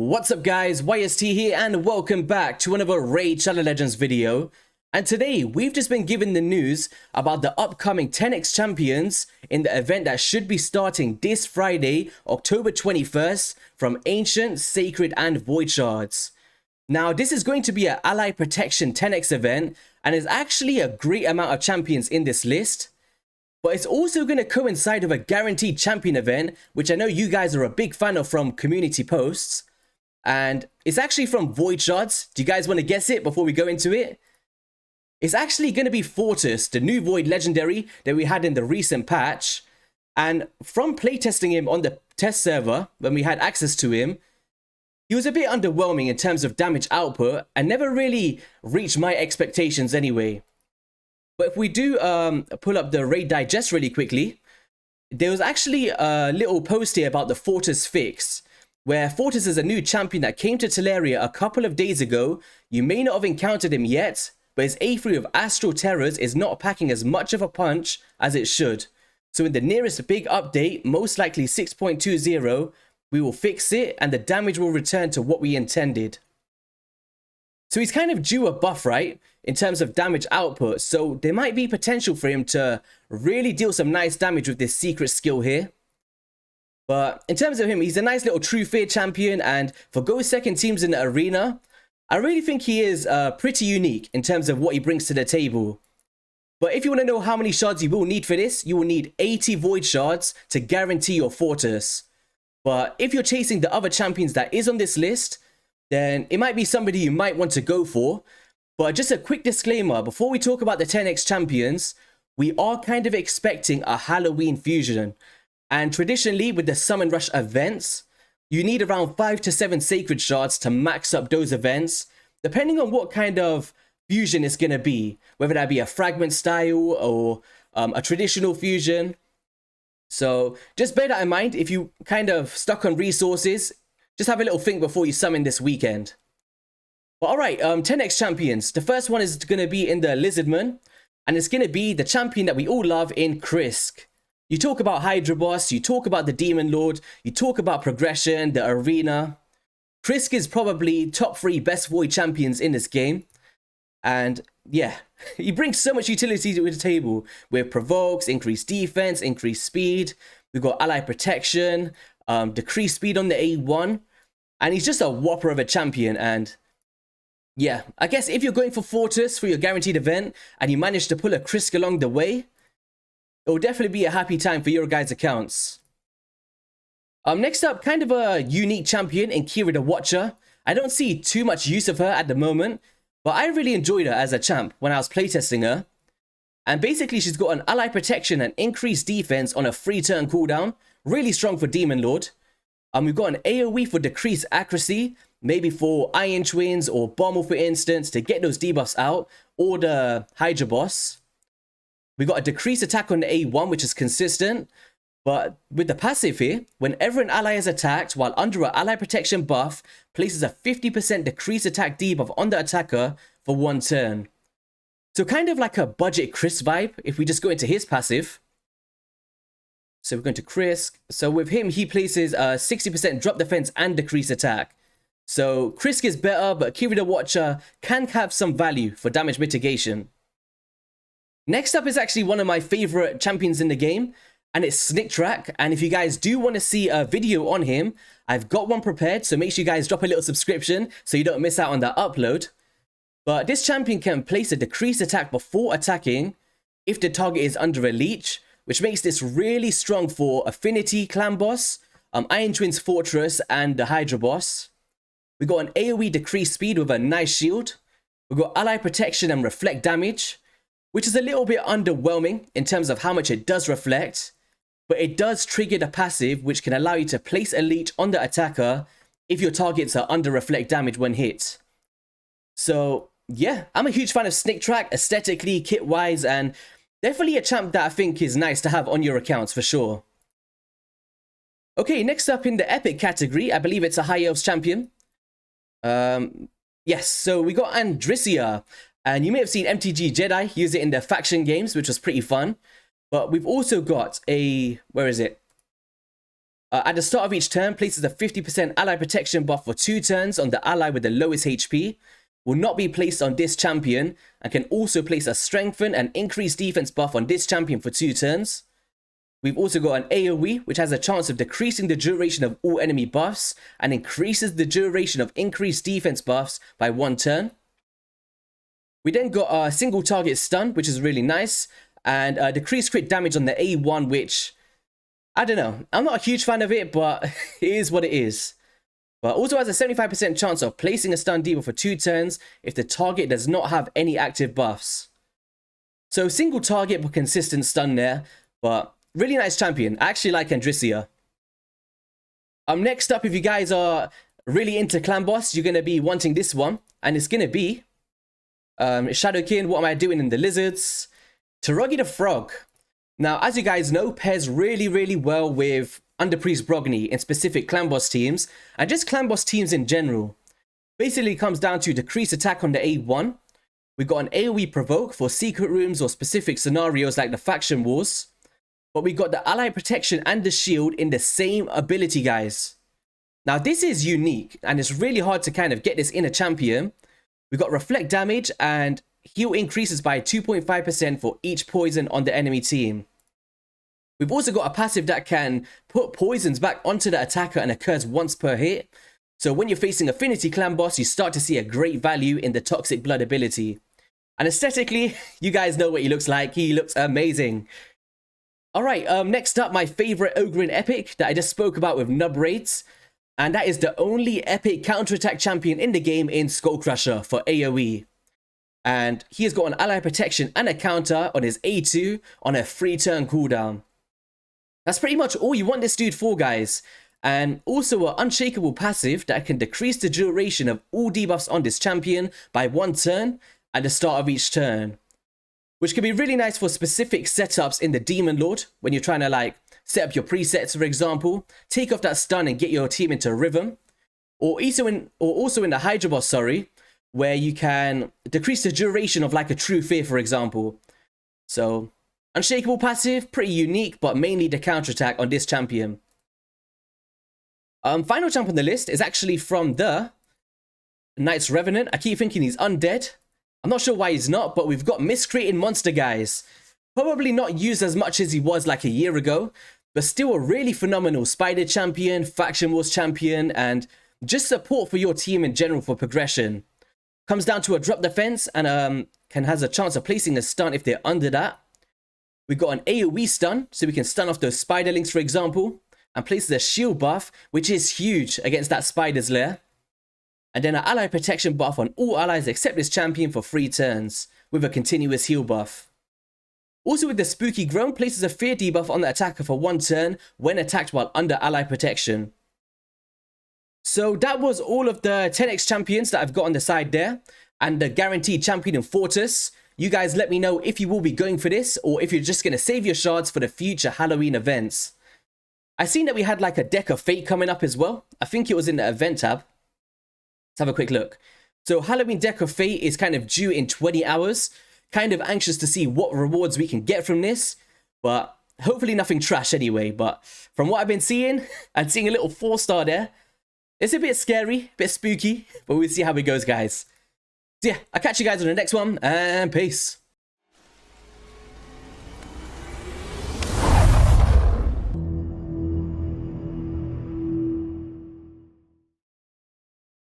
What's up guys, YST here and welcome back to another Raid Shadow Legends video. And today we've just been given the news about the upcoming 10x champions in the event that should be starting this Friday, October 21st from Ancient, Sacred and Void Shards. Now this is going to be an ally protection 10x event and there's actually a great amount of champions in this list. But it's also going to coincide with a guaranteed champion event, which I know you guys are a big fan of from community posts. And it's actually from Void Shards. Do you guys want to guess it before we go into it? It's actually going to be Fortus, the new Void legendary that we had in the recent patch. And from playtesting him on the test server, when we had access to him, he was a bit underwhelming in terms of damage output and never really reached my expectations anyway. But if we do pull up the raid digest really quickly, there was actually a little post here about the Fortus fix, where Fortus is a new champion that came to Teleria a couple of days ago. You may not have encountered him yet, but his A3 of Astral Terrors is not packing as much of a punch as it should. So in the nearest big update, most likely 6.20, we will fix it and the damage will return to what we intended. So he's kind of due a buff, right, in terms of damage output. So there might be potential for him to really deal some nice damage with this secret skill here. But in terms of him, he's a nice little true fear champion. And for go second teams in the arena, I really think he is pretty unique in terms of what he brings to the table. But if you want to know how many shards you will need for this, you will need 80 void shards to guarantee your Fortus. But if you're chasing the other champions that is on this list, then it might be somebody you might want to go for. But just a quick disclaimer, before we talk about the 10x champions, we are kind of expecting a Halloween fusion. And traditionally with the Summon Rush events, you need around 5 to 7 sacred shards to max up those events, depending on what kind of fusion it's going to be, whether that be a fragment style or a traditional fusion. So just bear that in mind. If you kind of stuck on resources, just have a little think before you summon this weekend. But alright, 10x champions. The first one is going to be in the Lizardman, and it's going to be the champion that we all love in Krisk. You talk about Hydra Boss, you talk about the Demon Lord, you talk about progression, the arena. Krisk is probably top 3 best Void champions in this game. And yeah, he brings so much utility to the table with provokes, increased defense, increased speed. We've got ally protection, decreased speed on the A1. And he's just a whopper of a champion. And yeah, I guess if you're going for Fortus for your guaranteed event and you manage to pull a Krisk along the way, it will definitely be a happy time for your guys' accounts. Next up, kind of a unique champion in Kirita Watcher. I don't see too much use of her at the moment, but I really enjoyed her as a champ when I was playtesting her. And basically, she's got an ally protection and increased defense on a free turn cooldown. Really strong for Demon Lord. We've got an AoE for decreased accuracy, maybe for Iron Twins or Bomber for instance, to get those debuffs out, or the Hydra Boss. We got a decreased attack on the A1, which is consistent. But with the passive here, whenever an ally is attacked while under an ally protection buff, places a 50% decreased attack debuff on the attacker for 1 turn. So kind of like a budget Krisk vibe if we just go into his passive. So we're going to Krisk. So with him, he places a 60% drop defense and decreased attack. So Krisk is better, but Kirita Watcher can have some value for damage mitigation. Next up is actually one of my favorite champions in the game, and it's Snick Track. And if you guys do want to see a video on him, I've got one prepared, so make sure you guys drop a little subscription so you don't miss out on that upload. But this champion can place a decreased attack before attacking if the target is under a leech, which makes this really strong for Affinity Clan Boss, Iron Twins Fortress, and the Hydra Boss. We got an AoE decreased speed with a nice shield. We've got ally protection and reflect damage, which is a little bit underwhelming in terms of how much it does reflect, but it does trigger the passive, which can allow you to place a leech on the attacker if your targets are under reflect damage when hit. So yeah, I'm a huge fan of Snick Track, aesthetically, kit-wise, and definitely a champ that I think is nice to have on your accounts for sure. Okay, next up in the epic category, I believe it's a High Elves champion. Yes, so we got Andrisia. And you may have seen MTG Jedi use it in their faction games, which was pretty fun. But we've also got a, where is it? At the start of each turn, places a 50% ally protection buff for 2 turns on the ally with the lowest HP. Will not be placed on this champion, and can also place a strengthen and increased defense buff on this champion for 2 turns. We've also got an AoE, which has a chance of decreasing the duration of all enemy buffs and increases the duration of increased defense buffs by 1 turn. We then got a single target stun, which is really nice, and decreased crit damage on the A1, which, I don't know, I'm not a huge fan of it, but it is what it is. But also has a 75% chance of placing a stun debuff for 2 turns if the target does not have any active buffs. So single target but consistent stun there, but really nice champion. I actually like Andrisia. Next up, if you guys are really into clan boss, you're going to be wanting this one, and it's going to be Shadowkin, What Am I Doing in the Lizards, Taragi the Frog. Now, as you guys know, pairs really well with Underpriest Brogni in specific clan boss teams, and just clan boss teams in general. Basically, it comes down to decreased attack on the A1. We've got an AoE provoke for secret rooms or specific scenarios like the faction wars. But we got the ally protection and the shield in the same ability, guys. Now, this is unique, and it's really hard to kind of get this in a champion. We got reflect damage and heal increases by 2.5% for each poison on the enemy team. We've also got a passive that can put poisons back onto the attacker and occurs once per hit. So when you're facing Affinity Clan boss, you start to see a great value in the Toxic Blood ability. And aesthetically, you guys know what he looks like. He looks amazing. Alright, next up, my favorite Ogrin epic that I just spoke about with Nub Raids. And that is the only epic counterattack champion in the game in Skullcrusher for AoE. And he has got an ally protection and a counter on his A2 on a 3-turn cooldown. That's pretty much all you want this dude for, guys. And also an unshakable passive that can decrease the duration of all debuffs on this champion by 1 turn at the start of each turn. Which can be really nice for specific setups in the Demon Lord, when you're trying to like set up your presets, for example, take off that stun and get your team into rhythm. Or also in the Hydra boss, where you can decrease the duration of like a True Fear, for example. So, unshakable passive, pretty unique, but mainly the counterattack on this champion. Final champ on the list is actually from the Knight's Revenant. I keep thinking he's undead. I'm not sure why he's not, but we've got Miscreating Monster, guys. Probably not used as much as he was like a year ago, but still a really phenomenal Spider champion, Faction Wars champion, and just support for your team in general for progression. Comes down to a drop defense and has a chance of placing a stun if they're under that. We've got an AoE stun, so we can stun off those spiderlings, for example, and places a shield buff, which is huge against that spider's lair. And then an ally protection buff on all allies except this champion for 3 turns, with a continuous heal buff. Also with the Spooky Groan, places a fear debuff on the attacker for 1 turn when attacked while under ally protection. So that was all of the 10x champions that I've got on the side there, and the guaranteed champion in Fortus. You guys let me know if you will be going for this, or if you're just going to save your shards for the future Halloween events. I've seen that we had like a Deck of Fate coming up as well. I think it was in the event tab. Let's have a quick look. So Halloween Deck of Fate is kind of due in 20 hours. Kind of anxious to see what rewards we can get from this, but hopefully nothing trash anyway. But from what I've been seeing, I'm seeing a little 4-star there. It's a bit scary, a bit spooky, but we'll see how it goes, guys. So yeah, I'll catch you guys on the next one, and peace.